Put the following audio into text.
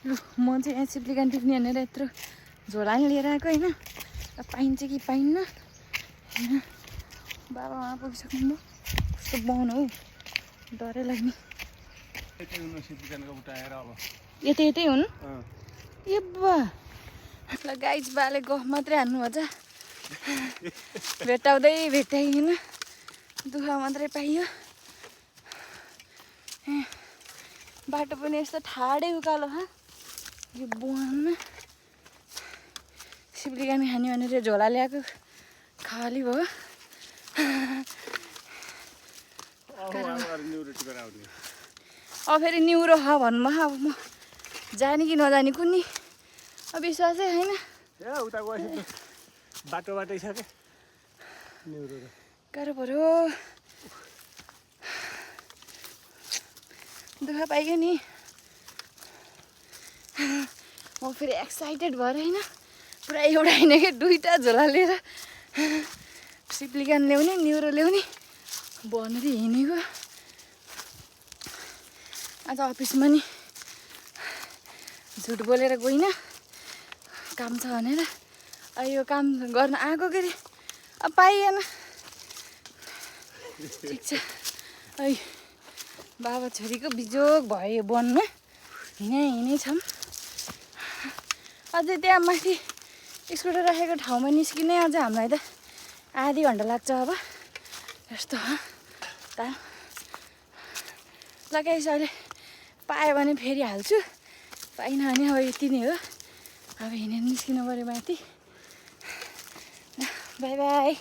लु म चाहिँ यहाँ सिप्लिकान टिप्ने भनेर यत्रो झोला नि लिएर आएको होइन। पाइन्छ कि पाइन्न होइन। बाबा उहाँ पुगिसक्नु कस्तो बाहुन हौ, डरै लाग्ने। यतै यतै हुन् ए बा। ल गाइज बाले गफ मात्रै हान्नु भन्छ, भेटाउँदै भेटाइकन दुःख मात्रै पाइयो। बाटो पनि यस्तो ठाडै उकालो छ। यो बुहानमा सिप्लिकान खाने भनेर झोला ल्याएको खाली भयो। अब फेरि निहुरो छ भन्नु अब म जाने कि नजाने कुन्नी अब विश्वासै छैन। बाटो बाटै छ क्या गाह्रो पऱ्यो, दुःख पाइयो नि। म फेरि एक्साइटेड भएर होइन पुरा एउटा होइन कि दुईवटा झोला लिएर सिप्लिकान ल्याउने निहुरो ल्याउने भनेर हिँडेको। आज अफिसमा नि झुट बोलेर गइनँ काम छ भनेर। यो काम गर्न आएको के अरे अब पाइएन। ठिक छ है, बाबा छोरीको बिजोग भयो वनमा हिँडै छौँ। अझै त्यहाँ माथि स्कुटर राखेको ठाउँमा निस्किनै अझ हामीलाई त आधी घन्टा लाग्छ अब यस्तो हो त। ल गाइस अहिले पायो भने फेरि हाल्छु, पाइनँ भने अब यति नै हो। अब हिँडेर निस्किनु पऱ्यो माथि। By by.